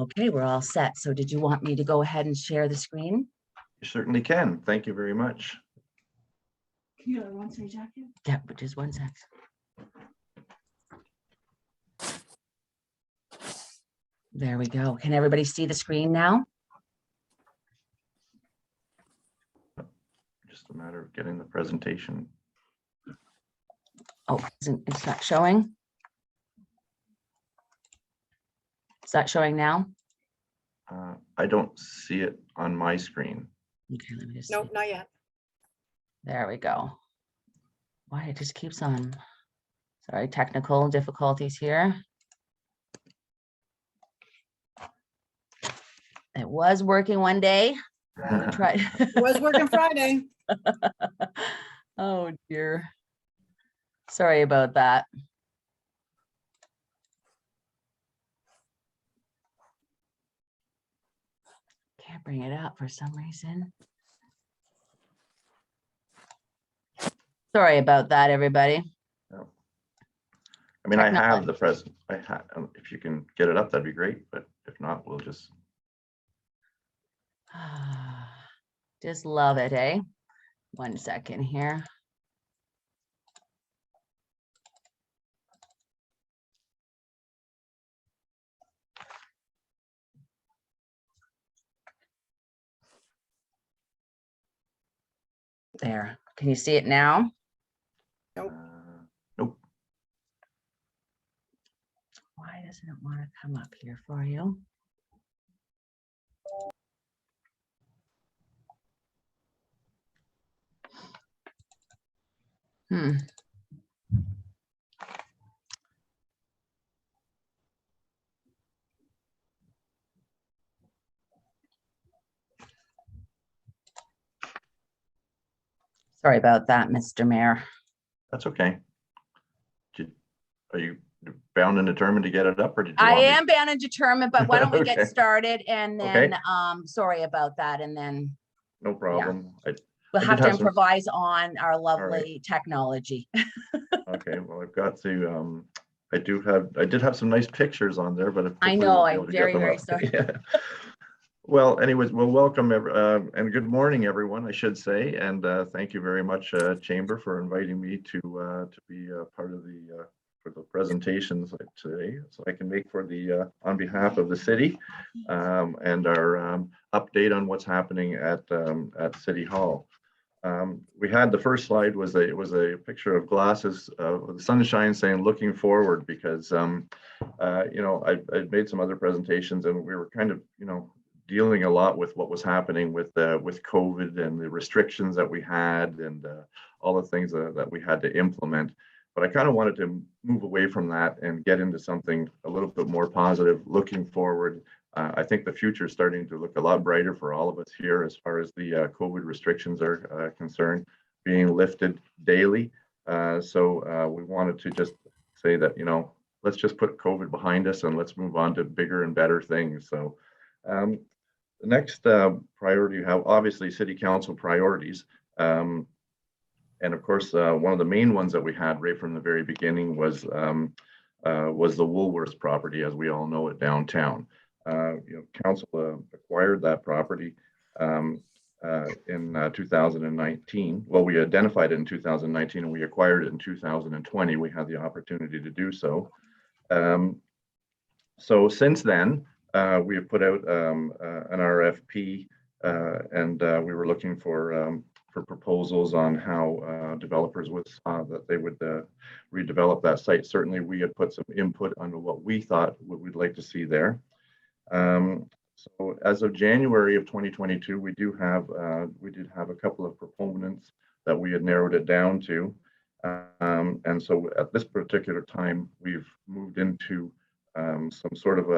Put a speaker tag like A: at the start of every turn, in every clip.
A: Okay, we're all set. So did you want me to go ahead and share the screen?
B: You certainly can. Thank you very much.
C: Can you one say, Jackie?
A: Yeah, but just one sec. There we go. Can everybody see the screen now?
B: Just a matter of getting the presentation.
A: Oh, it's not showing. Is that showing now?
B: I don't see it on my screen.
A: Okay, let me just.
C: Nope,
A: see.
C: not yet.
A: There we go. Why it just keeps on. Sorry, technical difficulties here. It was working one day. We tried.
C: It was working Friday.
A: Oh dear. Sorry about that. Can't bring it up for some reason. Sorry about that, everybody.
B: I mean, I have the present. If you can get it up, that'd be great. But if not, we'll just.
A: Just love it, eh? 1 second here. There. Can you see it now?
C: Nope.
B: Nope.
A: Why doesn't it want to come up here for you? Sorry about that, Mr. Mayor.
B: That's okay. Are you bound and determined to get it up, or did you
A: I
B: want me?
A: am bound and determined, but why don't we
B: Okay.
A: get started and then,
B: Okay.
A: sorry about that, and then
B: No problem.
A: we'll
B: I
A: have
B: did
A: to
B: have some-
A: improvise on our lovely technology.
B: Okay, well, I've got to, I did have some nice pictures on there, but
A: I
B: hopefully
A: know,
B: we'll be
A: I'm
B: able to get
A: very,
B: them
A: very
B: up.
A: sorry.
B: Yeah. Well, anyways, well, welcome and good morning, everyone, I should say, and thank you very much, Chamber, for inviting me to be part of the for the presentations today, so I can make for the on behalf of the city and our update on what's happening at City Hall. We had the first slide was a picture of glasses with the sunshine saying looking forward, because you know, I've made some other presentations and we were kind of, you know, dealing a lot with what was happening with COVID and the restrictions that we had and all the things that we had to implement. But I kind of wanted to move away from that and get into something a little bit more positive, looking forward. I think the future is starting to look a lot brighter for all of us here as far as the COVID restrictions are concerned, being lifted daily. So we wanted to just say that, you know, let's just put COVID behind us and let's move on to bigger and better things. So the next priority you have, obviously, City Council priorities. And of course, one of the main ones that we had right from the very beginning was the Woolworths property, as we all know it, downtown. You know, council acquired that property in 2019. Well, we identified it in 2019 and we acquired it in 2020. We had the opportunity to do so. So since then, we have put out an RFP and we were looking for proposals on how developers would that they would redevelop that site. Certainly, we had put some input on what we thought what we'd like to see there. So as of January of 2022, we did have a couple of proponents that we had narrowed it down to. And so at this particular time, we've moved into some sort of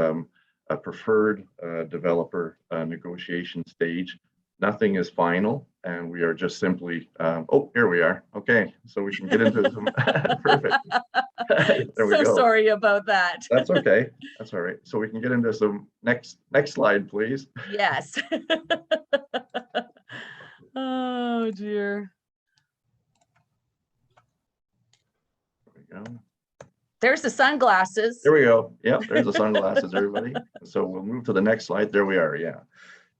B: a preferred developer negotiation stage. Nothing is final, and we are just simply, oh, here we are. Okay, so we can get into some, perfect. There we go.
A: Sorry about that.
B: That's okay. That's all right. So we can get into some next slide, please.
A: Yes. Oh dear.
B: There we go.
A: There's the sunglasses.
B: There we go. Yeah, there's the sunglasses, everybody. So we'll move to the next slide. There we are. Yeah.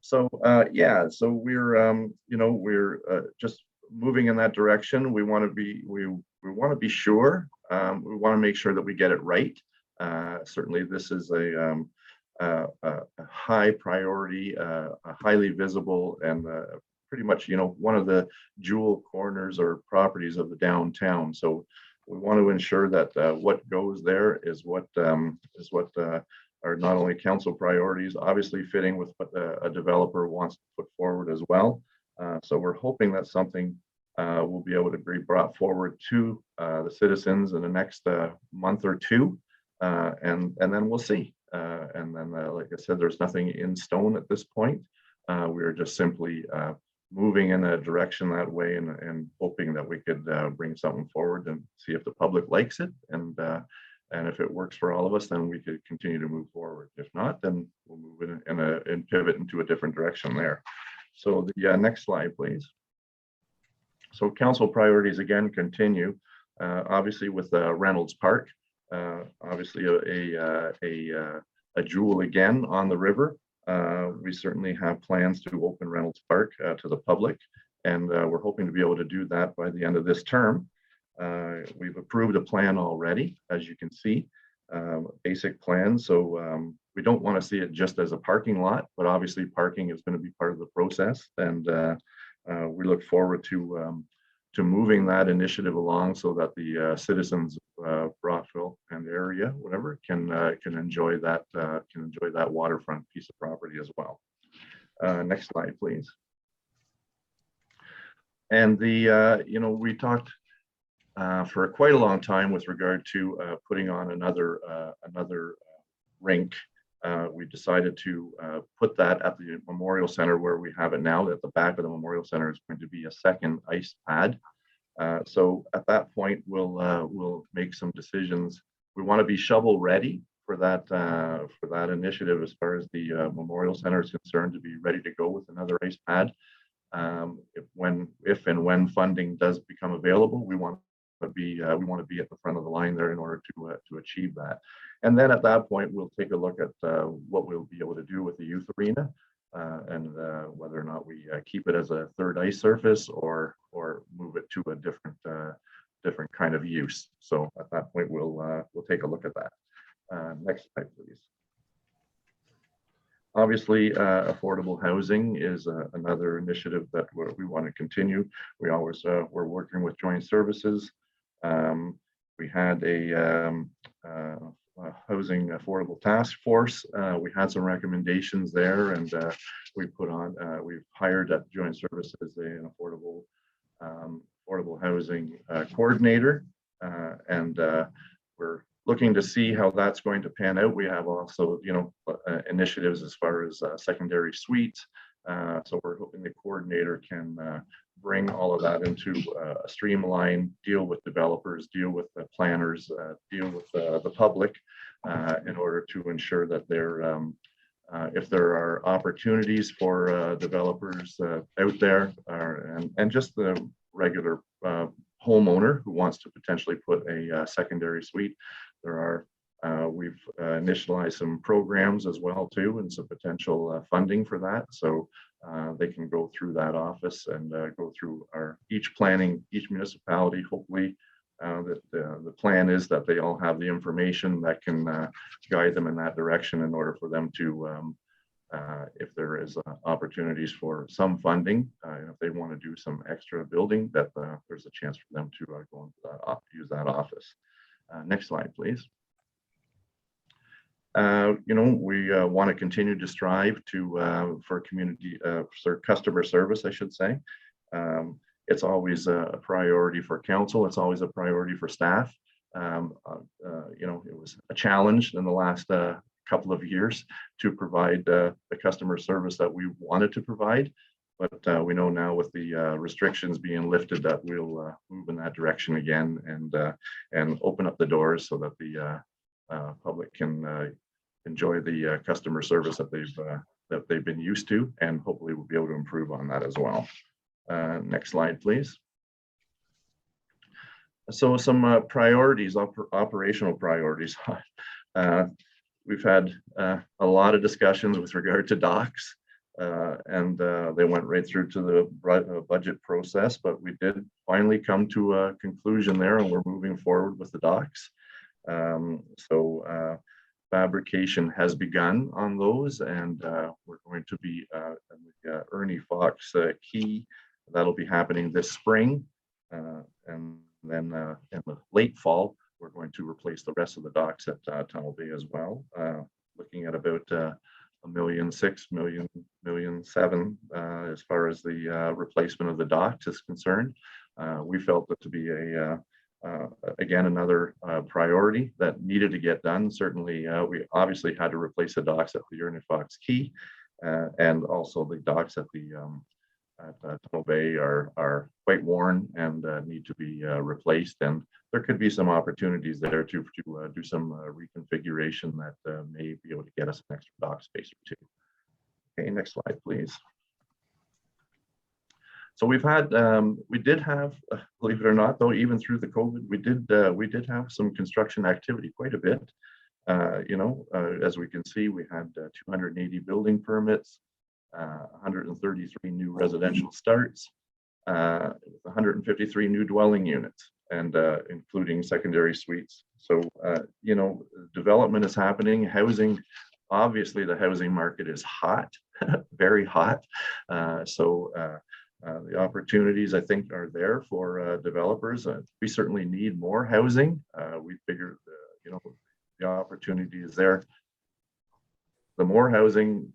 B: So yeah, so we're we're just moving in that direction. We want to be want to be sure. We want to make sure that we get it right. Certainly, this is a high priority, a highly visible, and pretty much one of the jewel corners or properties of the downtown. So we want to ensure that what goes there is what are not only council priorities, obviously fitting with what a developer wants to put forward as well. So we're hoping that something will be able to be brought forward to the citizens in the next month or two, and then we'll see. And then, like I said, there's nothing in stone at this point. We are just simply moving in a direction that way, and hoping that we could bring something forward and see if the public likes it, and if it works for all of us, then we could continue to move forward. If not, then we'll move and pivot into a different direction there. So the next slide, please. So council priorities again continue, obviously with Reynolds Park, obviously a jewel again on the river. We certainly have plans to open Reynolds Park to the public, and we're hoping to be able to do that by the end of this term. We've approved a plan already, as you can see, basic plan. So we don't want to see it just as a parking lot, but obviously parking is going to be part of the process, and we look forward to moving that initiative along so that the citizens of Brockville and the area, whatever, can enjoy that waterfront piece of property as well. Next slide, please. And we talked for quite a long time with regard to putting on another rink. We decided to put that at the Memorial Center where we have it now. At the back of the Memorial Center is going to be a second ice pad. So at that point, we'll make some decisions. We want to be shovel ready for that initiative as far as the Memorial Center is concerned, to be ready to go with another ice pad. If and when funding does become available, we want to be at the front of the line there in order to achieve that. And then at that point, we'll take a look at what we'll be able to do with the youth arena, and whether or not we keep it as a third ice surface or move it to a different kind of use. So at that point, we'll take a look at that. Next slide, please. Obviously, affordable housing is another initiative that we want to continue. We always we're working with joint services. We had a housing affordable task force. We had some recommendations there, and we've hired at joint services an affordable housing coordinator, and we're looking to see how that's going to pan out. We have also, initiatives as far as secondary suites. So we're hoping the coordinator can bring all of that into a streamline, deal with developers, deal with the planners, deal with the public, in order to ensure that if there are opportunities for developers out there, and just the regular homeowner who wants to potentially put a secondary suite, we've initialized some programs as well too, and some potential funding for that. So they can go through that office and go through each municipality. Hopefully the plan is that they all have the information that can guide them in that direction in order for them to, if there is opportunities for some funding, if they want to do some extra building, that there's a chance for them to go into use that office. Next slide, please. We want to continue to strive for community, for customer service, I should say. It's always a priority for council. It's always a priority for staff. It was a challenge in the last couple of years to provide the customer service that we wanted to provide. But we know now with the restrictions being lifted that we'll move in that direction again, and open up the doors so that the public can enjoy the customer service that they've been used to, and hopefully we'll be able to improve on that as well. Next slide, please. So some priorities, operational priorities. We've had a lot of discussions with regard to docks, and they went right through to the budget process, but we did finally come to a conclusion there, and we're moving forward with the docks. So fabrication has begun on those, and we're going to be the Ernie Fox Quay. That'll be happening this spring, and then in the late fall, we're going to replace the rest of the docks at Tunnel Bay as well. Looking at about $1.6 million, $1.7 million as far as the replacement of the docks is concerned. We felt that to be again another priority that needed to get done. Certainly, we obviously had to replace the docks at the Ernie Fox Quay, and also the docks at the Tunnel Bay are quite worn and need to be replaced, and there could be some opportunities there to do some reconfiguration that may be able to get us an extra dock space or two. Okay, next slide, please. So we did have, believe it or not, though, even through the COVID, we did have some construction activity, quite a bit. As we can see, we had 280 building permits, 133 new residential starts, 153 new dwelling units, and including secondary suites. So, development is happening. Housing, obviously, the housing market is hot, very hot. The opportunities, I think, are there for developers. We certainly need more housing. We figure, the opportunity is there. The more housing,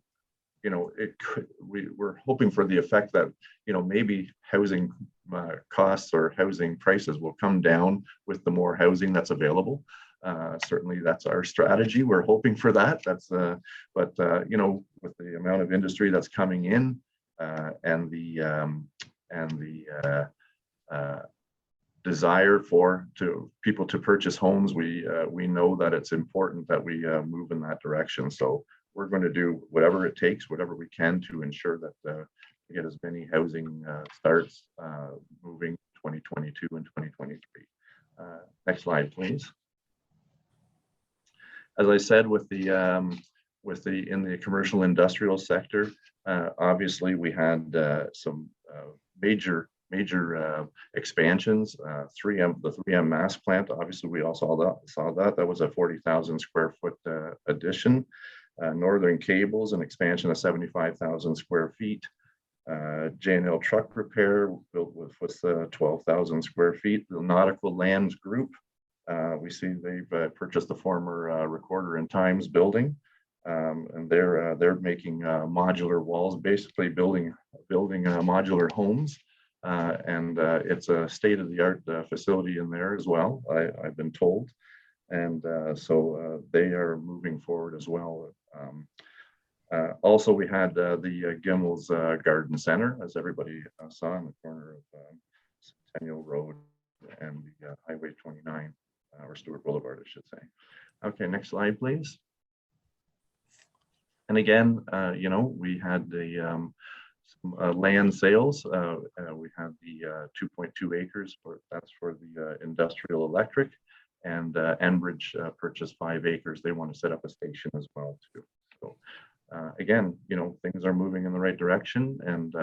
B: we're hoping for the effect that, maybe housing costs or housing prices will come down with the more housing that's available. Certainly that's our strategy. We're hoping for that. But with the amount of industry that's coming in, and the desire for people to purchase homes, we know that it's important that we move in that direction. So we're going to do whatever it takes, whatever we can, to ensure that we get as many housing starts moving 2022 and 2023. Next slide, please. As I said, in the commercial industrial sector, obviously we had some major expansions. The 3M mass plant, obviously we all saw that. That was a 40,000 square foot addition. Northern Cables, an expansion of 75,000 square feet. J&L Truck Repair built with 12,000 square feet. The Nautical Lands Group, we see they've purchased the former Recorder and Times building, and they're making modular walls, basically building modular homes, and it's a state-of-the-art facility in there as well, I've been told, and so they are moving forward as well. Also, we had the Gimmel's Garden Center, as everybody saw, in the corner of Centennial Road and the Highway 29, or Stewart Boulevard, I should say. Okay, next slide, please. And again, we had the land sales. We had the 2.2 acres that's for the industrial electric, and Enbridge purchased 5 acres. They want to set up a station as well too. So again, things are moving in the right direction, and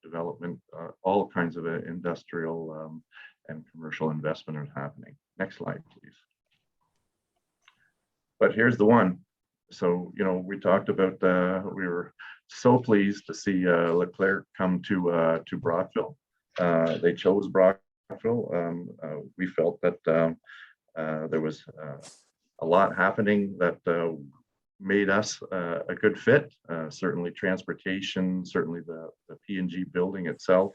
B: development, all kinds of industrial and commercial investment are happening. Next slide, please. But here's the one. So, we talked about, we were so pleased to see Leclair come to Brockville. They chose Brockville. We felt that there was a lot happening that made us a good fit. Certainly transportation, certainly the P&G building itself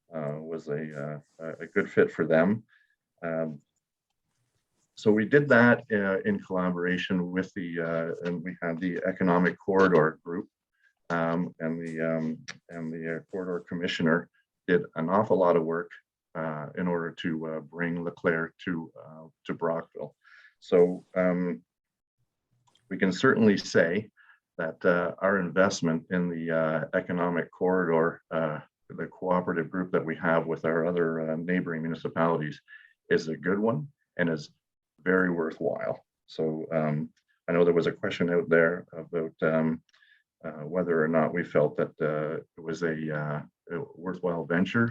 B: was a good fit for them. So we did that in collaboration with and we had the Economic Corridor Group, and the Corridor Commissioner did an awful lot of work in order to bring Leclair to Brockville. So we can certainly say that our investment in the Economic Corridor, the cooperative group that we have with our other neighboring municipalities, is a good one and is very worthwhile. So I know there was a question out there about whether or not we felt that it was a worthwhile venture.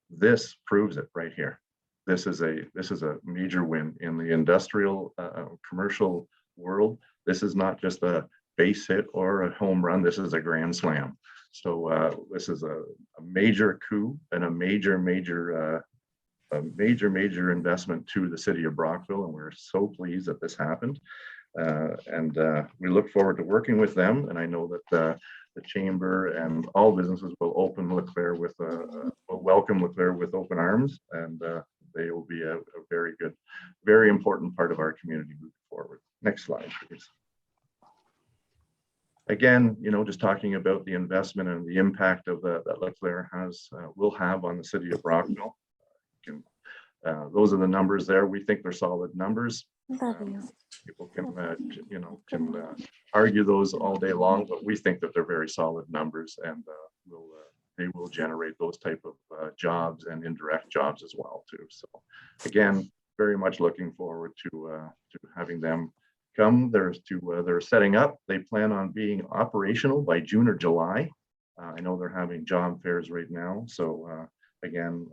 B: This proves it right here. This is a major win in the industrial commercial world. This is not just a base hit or a home run. This is a grand slam. So this is a major coup and a major investment to the city of Brockville, and we're so pleased that this happened. And we look forward to working with them. And I know that the chamber and all businesses will open Leclair with will welcome Leclair with open arms, and they will be a very good, very important part of our community moving forward. Next slide, please. Again, you know, just talking about the investment and the impact of that Leclair will have on the city of Brockville. Those are the numbers there. We think they're solid numbers. People can, argue those all day long, but we think that they're very solid numbers, and they will generate those type of jobs and indirect jobs as well too. So again, very much looking forward to having them come. They're setting up. They plan on being operational by June or July. I know they're having job fairs right now. So again,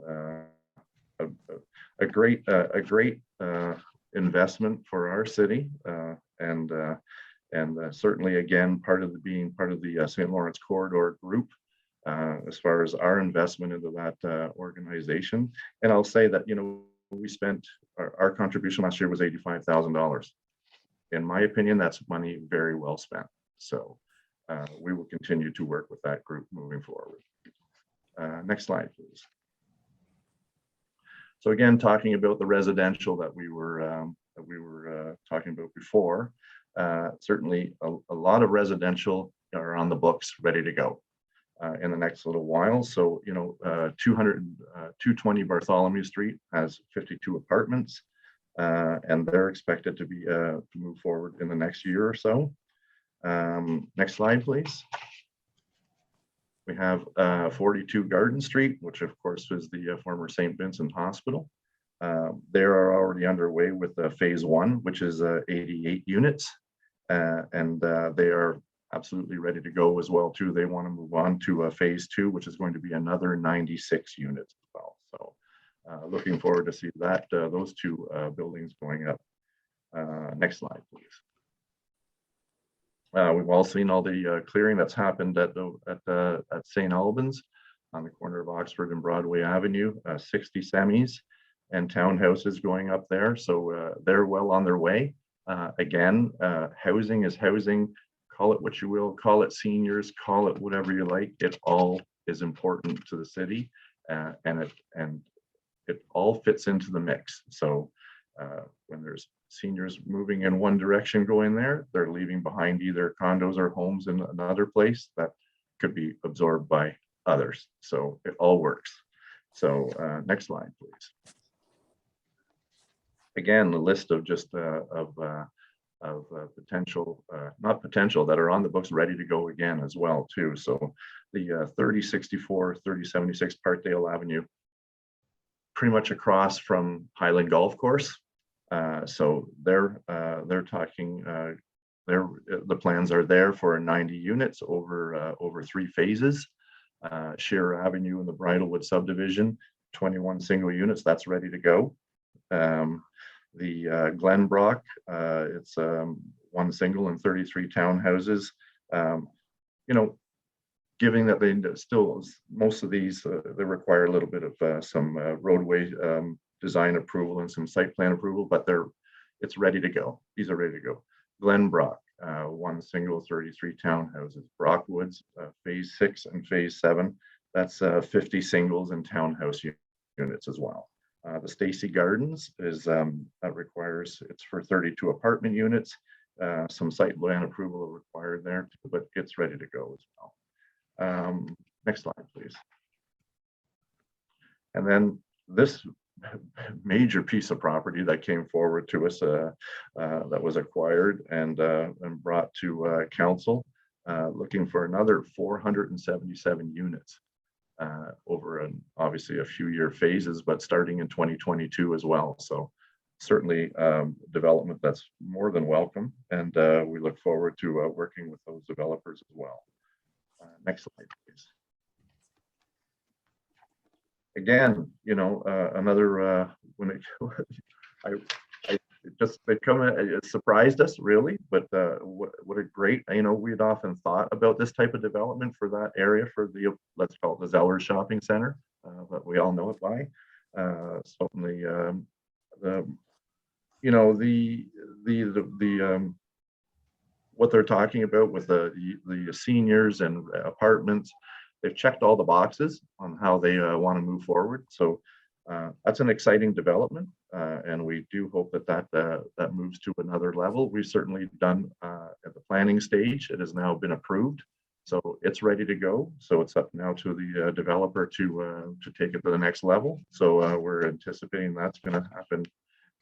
B: a great investment for our city, and certainly again being part of the St. Lawrence Corridor group as far as our investment into that organization. And I'll say that, you know, we spent our contribution last year was $85,000. In my opinion, that's money very well spent. So we will continue to work with that group moving forward. Next slide, please. So again, talking about the residential that we were talking about before, certainly a lot of residential are on the books, ready to go in the next little while. So, you know, 220 Bartholomew Street has 52 apartments, and they're expected to be to move forward in the next year or so. Next slide, please. We have 42 Garden Street, which of course is the former St. Vincent Hospital. They are already underway with phase one, which is 88 units, and they are absolutely ready to go as well too. They want to move on to phase two, which is going to be another 96 units as well. So looking forward to see that those two buildings going up. Next slide, please. We've all seen all the clearing that's happened at St. Albans on the corner of Oxford and Broadway Avenue, 60 semis and townhouses going up there. So they're well on their way. Again, housing is housing. Call it what you will, call it seniors, call it whatever you like. It all is important to the city, and it all fits into the mix. So when there's seniors moving in one direction going there, they're leaving behind either condos or homes in another place that could be absorbed by others. So it all works. So next slide, please. Again, the list of just potential, not potential, that are on the books ready to go again as well too. So the 3064, 3076 Parkdale Avenue, pretty much across from Highland Golf Course. So they're talking, the plans are there for 90 units over 3 phases. Shearer Avenue in the Bridlewood subdivision, 21 single units, that's ready to go. The Glenbrook, it's 1 single and 33 townhouses. You know, given that they still, most of these, they require a little bit of some roadway design approval and some site plan approval, but it's ready to go. These are ready to go. Glenbrook, 1 single, 33 townhouses. Brockwoods, phase 6 and phase 7, that's 50 singles and townhouse units as well. The Stacy Gardens is that requires, it's for 32 apartment units. Some site plan approval required there, but it's ready to go as well. Next slide, please. And then this major piece of property that came forward to us that was acquired and brought to council, looking for another 477 units. over obviously a few year phases, but starting in 2022 as well. So certainly development that's more than welcome, and we look forward to working with those developers as well. Next slide, please. Again, another when it it surprised us really, but what a great, we'd often thought about this type of development for that area, for the, let's call it the Zellers shopping center, but we all know it by certainly what they're talking about with the seniors and apartments. They've checked all the boxes on how they want to move forward. So that's an exciting development, and we do hope that moves to another level. We've certainly done at the planning stage. It has now been approved, so it's ready to go. So it's up now to the developer to take it to the next level. So we're anticipating that's going to happen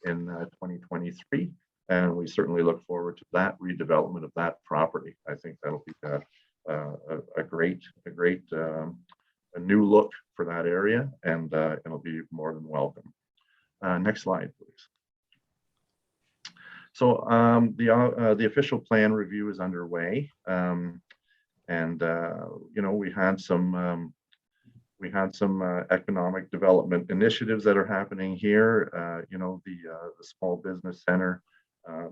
B: in 2023, and we certainly look forward to that redevelopment of that property. I think that'll be a great a new look for that area, and it'll be more than welcome. Next slide, please. So the official plan review is underway, and we had some economic development initiatives that are happening here. The small business center,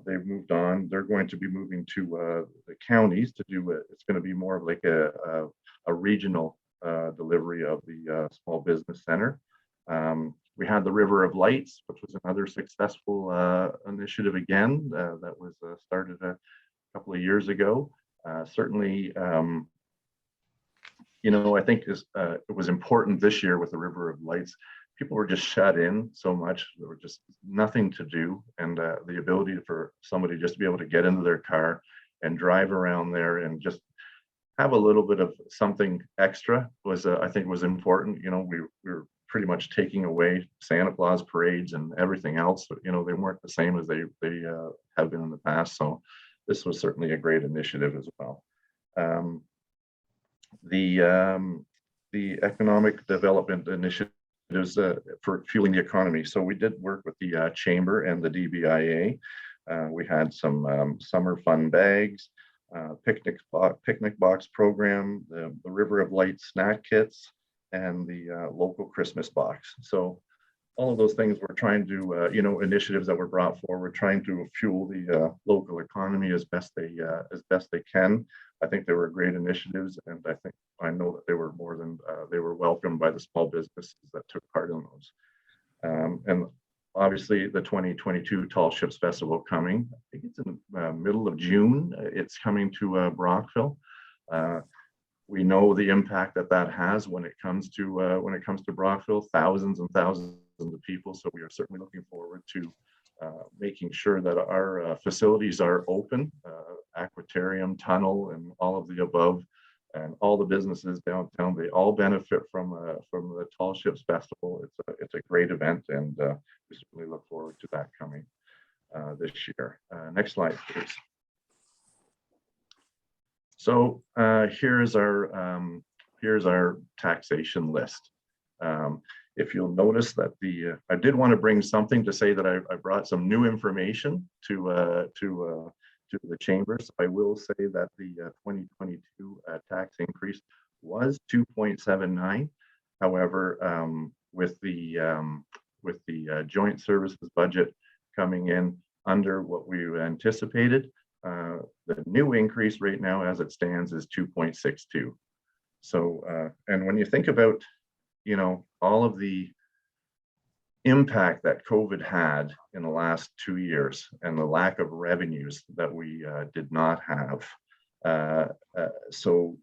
B: they've moved on. They're going to be moving to the counties to do it. It's going to be more of like a regional delivery of the small business center. We had the River of Lights, which was another successful initiative again that was started a couple of years ago. Certainly, I think it was important this year with the River of Lights. People were just shut in so much. There was just nothing to do. And the ability for somebody just to be able to get into their car and drive around there and just have a little bit of something extra was, I think, was important. We were pretty much taking away Santa Claus parades and everything else. They weren't the same as they have been in the past. So this was certainly a great initiative as well. The economic development initiatives for fueling the economy. So we did work with the chamber and the DBIA. We had some summer fun bags, picnic box program, the River of Light snack kits, and the local Christmas box. So all of those things we're trying to, initiatives that were brought forward, trying to fuel the local economy as best they can. I think they were great initiatives, and I know that they were more than they were welcomed by the small businesses that took part in those. And obviously, the 2022 Tall Ships Festival coming. I think it's in the middle of June. It's coming to Brockville. We know the impact that has when it comes to Brockville. Thousands and thousands of people. So we are certainly looking forward to making sure that our facilities are open, aquatorium, tunnel, and all of the above, and all the businesses downtown. They all benefit from the Tall Ships Festival. It's a great event, and we certainly look forward to that coming this year. Next slide, please. So here's our taxation list. If you'll notice that I did want to bring something to say that I brought some new information to the chambers. I will say that the 2022 tax increase was 2.79. However, with the joint services budget coming in under what we anticipated, the new increase right now as it stands is 2.62. So, and when you think about, all of the impact that COVID had in the last 2 years and the lack of revenues that we did not have. So,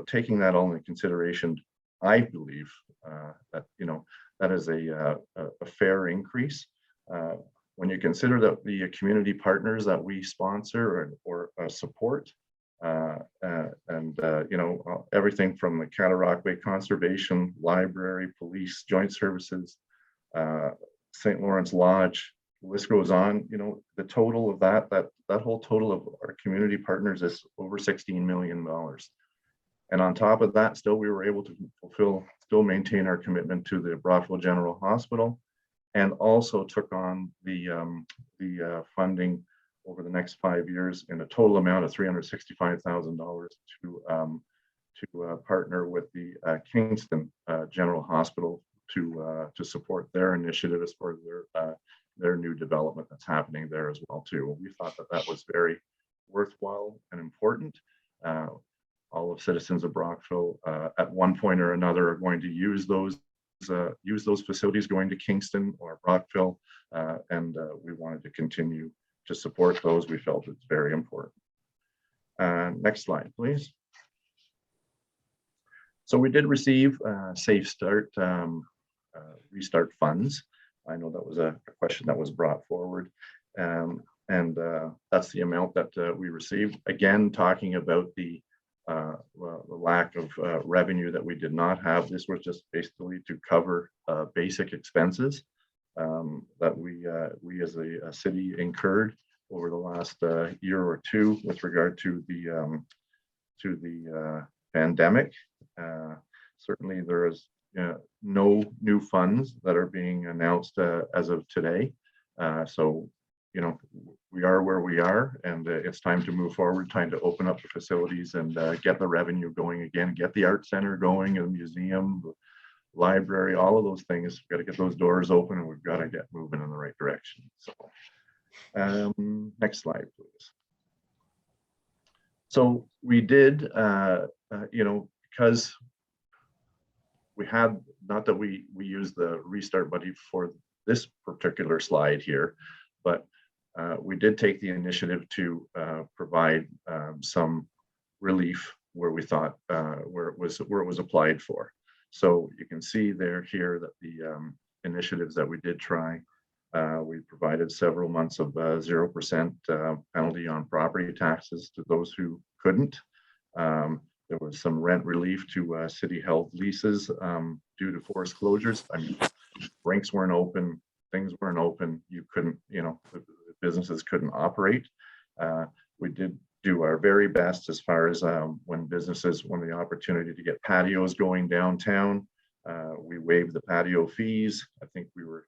B: taking that all into consideration, I believe that, that is a fair increase. When you consider that the community partners that we sponsor or support, everything from the Cataract Bay Conservation, Library, Police, Joint Services, St. Lawrence Lodge, the list goes on. The total of that whole total of our community partners is over $16 million. And on top of that, still, we were able to still maintain our commitment to the Brockville General Hospital, and also took on the funding over the next 5 years in a total amount of $365,000 to partner with the Kingston General Hospital to support their initiative as far as their new development that's happening there as well too. We thought that that was very worthwhile and important. All of citizens of Brockville at one point or another are going to use those facilities going to Kingston or Brockville, and we wanted to continue to support those. We felt it's very important. Next slide, please. So we did receive Safe Start restart funds. I know that was a question that was brought forward, and that's the amount that we received. Again, talking about the lack of revenue that we did not have. This was just basically to cover basic expenses that we as a city incurred over the last year or two with regard to the pandemic. Certainly, there is no new funds that are being announced as of today. So, we are where we are, and it's time to move forward, time to open up the facilities and get the revenue going again, get the art center going, and the museum, the library, all of those things. We've got to get those doors open, and we've got to get moving in the right direction. So, next slide, please. So we did, because we had, not that we used the restart money for this particular slide here, but we did take the initiative to provide some relief where we thought where it was applied for. So you can see there here that the initiatives that we did try, we provided several months of 0% penalty on property taxes to those who couldn't. There was some rent relief to city held leases due to forced closures. I mean, rinks weren't open, things weren't open. You couldn't, the businesses couldn't operate. We did do our very best as far as when the opportunity to get patios going downtown, we waived the patio fees. I think we were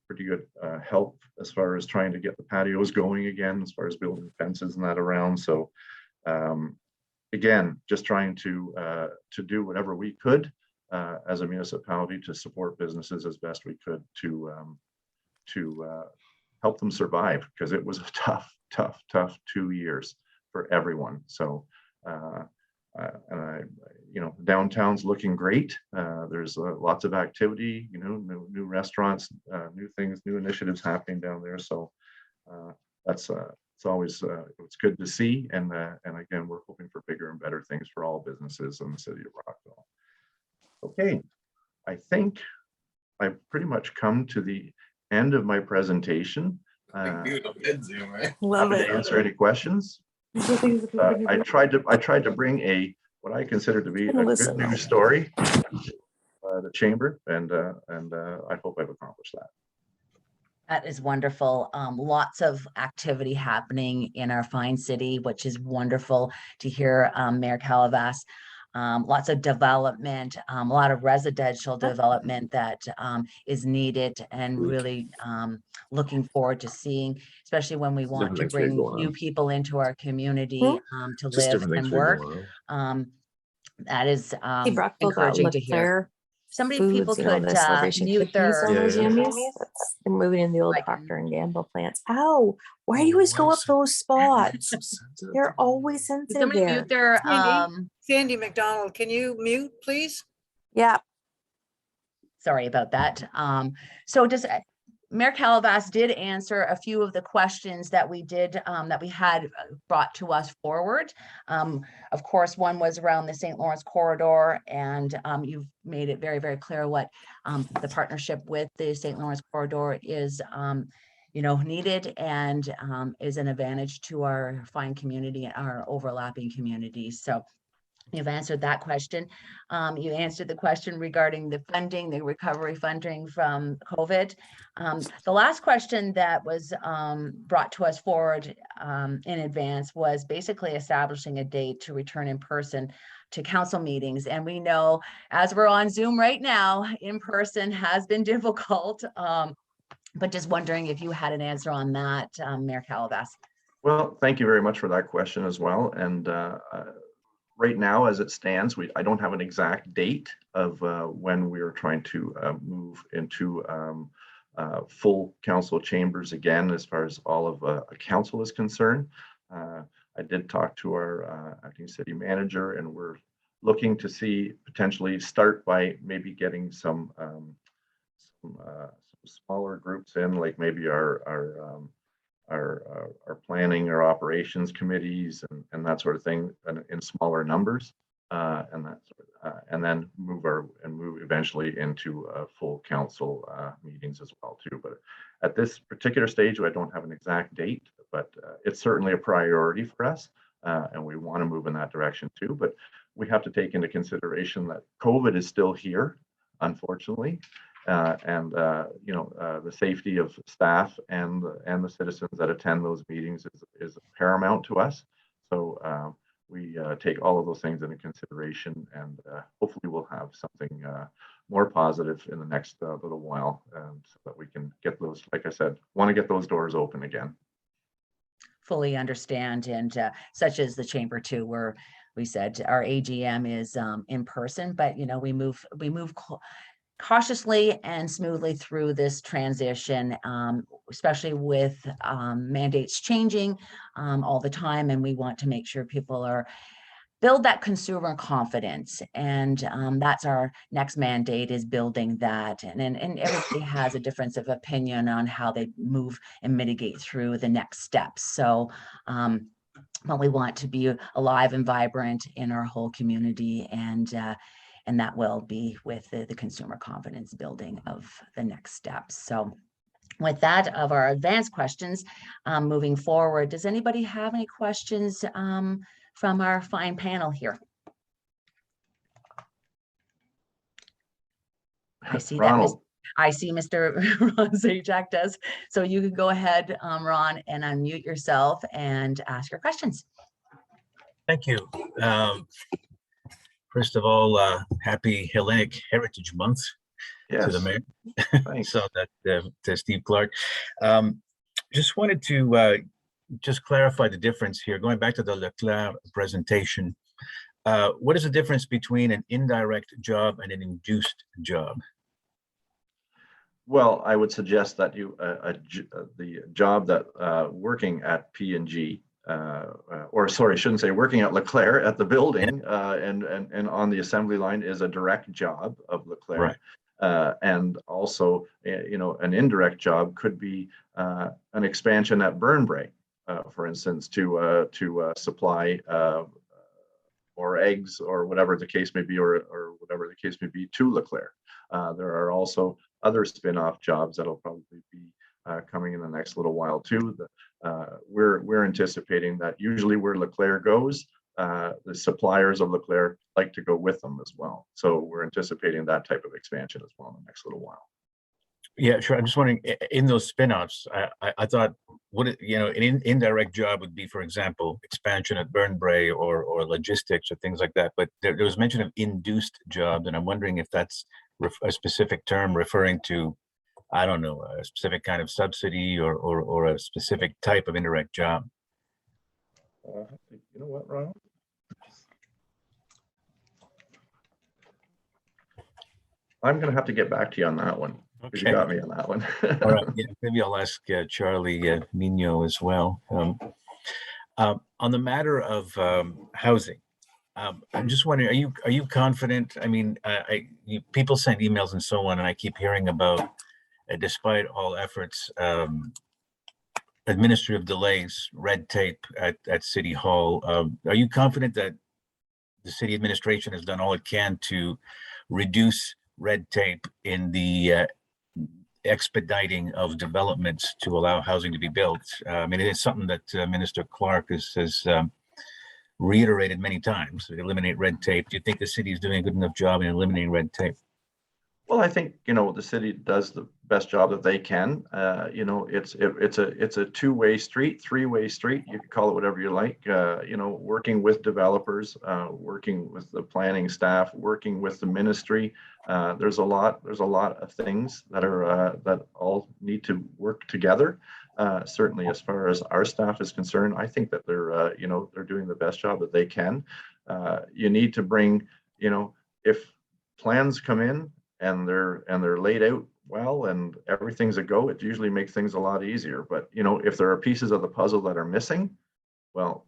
B: pretty good help as far as trying to get the patios going again, as far as building fences and that around. So again, just trying to do whatever we could as a municipality to support businesses as best we could to help them survive, because it was a tough 2 years for everyone. So downtown's looking great. There's lots of activity, new restaurants, new things, new initiatives happening down there. So it's always it's good to see, and again, we're hoping for bigger and better things for all businesses in the city of Brockville. Okay, I think I've pretty much come to the end of my presentation.
D: Love
B: Happy
D: it.
B: to answer any questions. I tried to bring what I consider to be a good news story to the chamber, and I hope I've accomplished that.
A: That is wonderful. Lots of activity happening in our fine city, which is wonderful to hear, Mayor Kalivas. Lots of development, a lot of residential development that is needed, and really looking forward to seeing, especially when we want to bring new people into our community to live and work. That is encouraging to hear. People could mute their.
D: They're moving in the old Procter and Gamble plants. Ow! Why do you always go up those spots? They're always sensitive
A: Somebody
D: there.
A: mute their.
C: Sandy McDonald, can you mute, please?
D: Yeah.
A: Sorry about that. So just Mayor Kalivas did answer a few of the questions that we did that we had brought to us forward. Of course, one was around the St. Lawrence corridor, and you've made it very, very clear what the partnership with the St. Lawrence corridor is needed, and is an advantage to our fine community, our overlapping communities. So You've answered that question. You answered the question regarding the funding, the recovery funding from COVID. The last question that was brought to us forward in advance was basically establishing a date to return in person to council meetings. And we know, as we're on Zoom right now, in person has been difficult. But just wondering if you had an answer on that, Mayor Kalivas.
B: Well, thank you very much for that question as well. And right now, as it stands, I don't have an exact date of when we are trying to move into full council chambers again, as far as all of a council is concerned. I did talk to our acting city manager, and we're looking to see potentially start by maybe getting some smaller groups in, like maybe our planning or operations committees and that sort of thing in smaller numbers, and then move eventually into full council meetings as well too. But at this particular stage, I don't have an exact date, but it's certainly a priority for us, and we want to move in that direction too. But we have to take into consideration that COVID is still here, unfortunately. The safety of staff and the citizens that attend those meetings is paramount to us. So we take all of those things into consideration, and hopefully we'll have something more positive in the next little while, so that we can get those, like I said, want to get those doors open again.
A: Fully understand, and such as the chamber too, where we said our AGM is in person, but we move cautiously and smoothly through this transition, especially with mandates changing all the time, and we want to make sure people build that consumer confidence, and that's our next mandate, is building that. And everybody has a difference of opinion on how they move and mitigate through the next steps. So but we want to be alive and vibrant in our whole community, and that will be with the consumer confidence building of the next steps. So with that, of our advanced questions, moving forward, does anybody have any questions from our fine panel here? I see
B: Ronald.
A: that. I see Mr. Ron Zajac does. So you can go ahead, Ron, and unmute yourself and ask your questions.
E: Thank you. First of all, happy Hellenic Heritage Month to the mayor.
B: Thanks.
E: So that to Steve Clark. Just wanted to just clarify the difference here. Going back to the Leclair presentation, what is the difference between an indirect job and an induced job?
B: Well, I would suggest that the job that working at P&G, or sorry, I shouldn't say working at Leclair at the building, and on the assembly line, is a direct job of Leclair. Right. And also, an indirect job could be an expansion at Burnbrae, for instance, to supply or eggs or whatever the case may be, or whatever the case may be, to Leclair. There are also other spin-off jobs that'll probably be coming in the next little while too. We're anticipating that usually where Leclair goes, the suppliers of Leclair like to go with them as well. So we're anticipating that type of expansion as well in the next little while.
E: Yeah, sure. I'm just wondering, in those spin-offs, I thought an indirect job would be, for example, expansion at Burnbrae or logistics or things like that. But there was mention of induced jobs, and I'm wondering if that's a specific term referring to, I don't know, a specific kind of subsidy or a specific type of indirect job.
B: You know what, Ronald? I'm going to have to get back to you on that one. Okay. You got me on that one.
E: All right. Yeah, maybe I'll ask Charlie Mino as well. On the matter of housing, I'm just wondering, are you confident? I mean, people send emails and so on, and I keep hearing about, despite all efforts, administrative delays, red tape at City Hall. Are you confident that the city administration has done all it can to reduce red tape in the expediting of developments to allow housing to be built? I mean, it is something that Minister Clark has reiterated many times, eliminate red tape. Do you think the city is doing a good enough job in eliminating red tape?
B: Well, I think, the city does the best job that they can. It's a two-way street, three-way street. You can call it whatever you like. Working with developers, working with the planning staff, working with the ministry. There's a lot of things that are that all need to work together. Certainly, as far as our staff is concerned, I think that they're doing the best job that they can. You need to bring, if plans come in and they're laid out well and everything's a go, it usually makes things a lot easier. But if there are pieces of the puzzle that are missing, well,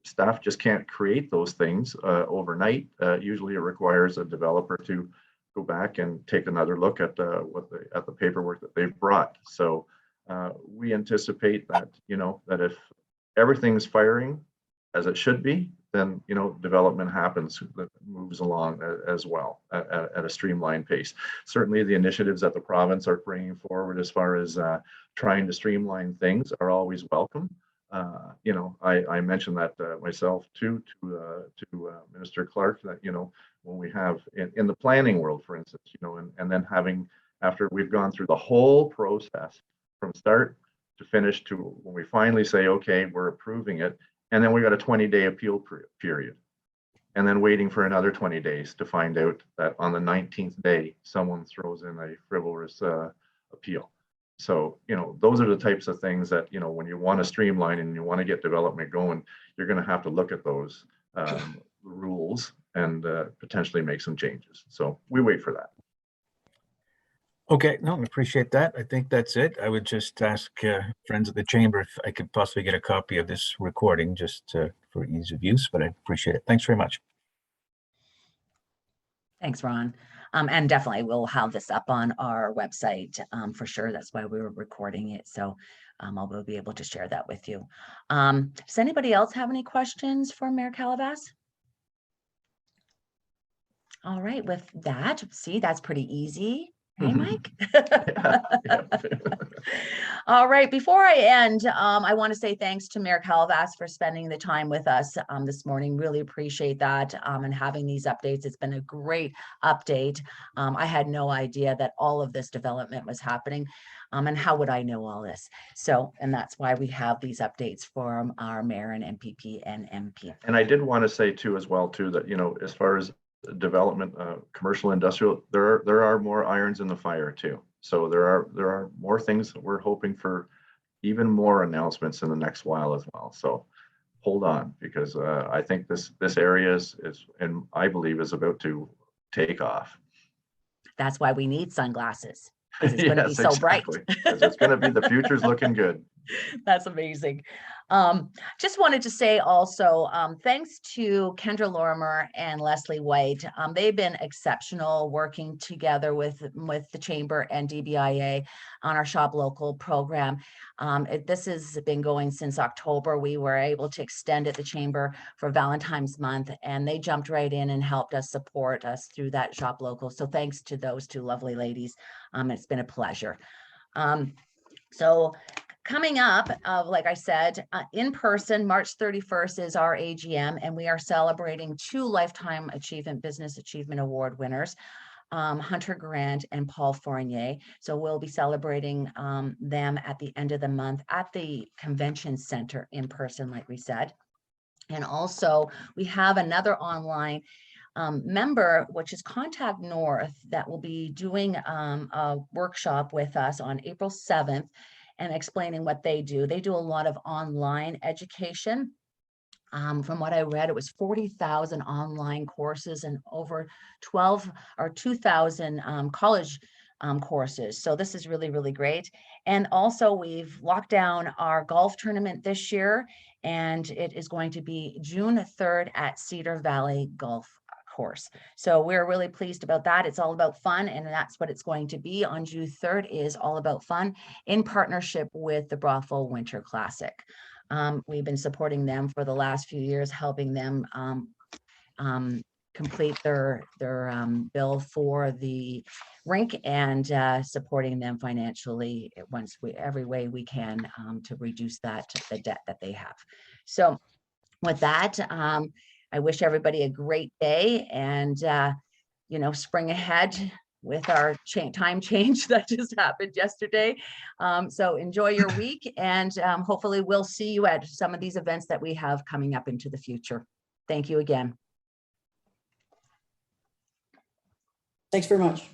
B: staff just can't create those things overnight. Usually it requires a developer to go back and take another look at the paperwork that they've brought. So we anticipate that that if everything's firing as it should be, then development happens, that moves along as well at a streamlined pace. Certainly the initiatives that the province are bringing forward as far as trying to streamline things are always welcome. I mentioned that myself too to Minister Clark, that when we have in the planning world, for instance, and then having, after we've gone through the whole process from start to finish, to when we finally say, okay, we're approving it, and then we got a 20-day appeal period, and then waiting for another 20 days to find out that on the 19th day someone throws in a frivolous appeal. So those are the types of things that when you want to streamline and you want to get development going, you're going to have to look at those rules and potentially make some changes. So we wait for that.
E: Okay, no, I appreciate that. I think that's it. I would just ask friends of the chamber if I could possibly get a copy of this recording, just for ease of use, but I appreciate it. Thanks very much.
A: Thanks, Ron. And definitely we'll have this up on our website for sure. That's why we were recording it. So I'll be able to share that with you. Does anybody else have any questions for Mayor Kalivas? All right, with that, see, that's pretty easy. Hey, Mike.
B: Yeah.
A: All right, before I end, I want to say thanks to Mayor Kalivas for spending the time with us this morning. Really appreciate that and having these updates. It's been a great update. I had no idea that all of this development was happening. And how would I know all this? So, and that's why we have these updates from our mayor and MPP and MP.
B: And I did want to say too, as well too, that as far as development, commercial, industrial, there are more irons in the fire too. So there are more things that we're hoping for, even more announcements in the next while as well. So hold on, because I think this area is, and I believe is about to take off.
A: That's why we need sunglasses, because it's going to be so bright.
B: Because it's going to be, the future's looking good.
A: That's amazing. Just wanted to say also, thanks to Kendra Lorimer and Leslie White. They've been exceptional working together with the Chamber and DBIA on our Shop Local program. This has been going since October. We were able to extend it, the Chamber, for Valentine's month, and they jumped right in and helped us support us through that Shop Local. So thanks to those two lovely ladies. It's been a pleasure. So coming up, like I said, in person, March 31st is our AGM, and we are celebrating 2 Lifetime Business Achievement Award winners, Hunter Grant and Paul Fournier. So we'll be celebrating them at the end of the month at the convention center in person, like we said. And also we have another online member, which is Contact North, that will be doing a workshop with us on April 7th and explaining what they do. They do a lot of online education. From what I read, it was 40,000 online courses and over 2,000 college courses. So this is really, really great. And also we've locked down our golf tournament this year, and it is going to be June 3rd at Cedar Valley Golf Course. So we're really pleased about that. It's all about fun, and that's what it's going to be on June 3rd, is all about fun in partnership with the Brockville Winter Classic. We've been supporting them for the last few years, helping them complete their bill for the rink, and supporting them financially every way we can to reduce the debt that they have. So with that, I wish everybody a great day and, spring ahead with our time change that just happened yesterday. So enjoy your week and hopefully we'll see you at some of these events that we have coming up into the future. Thank you again.
F: Thanks very much.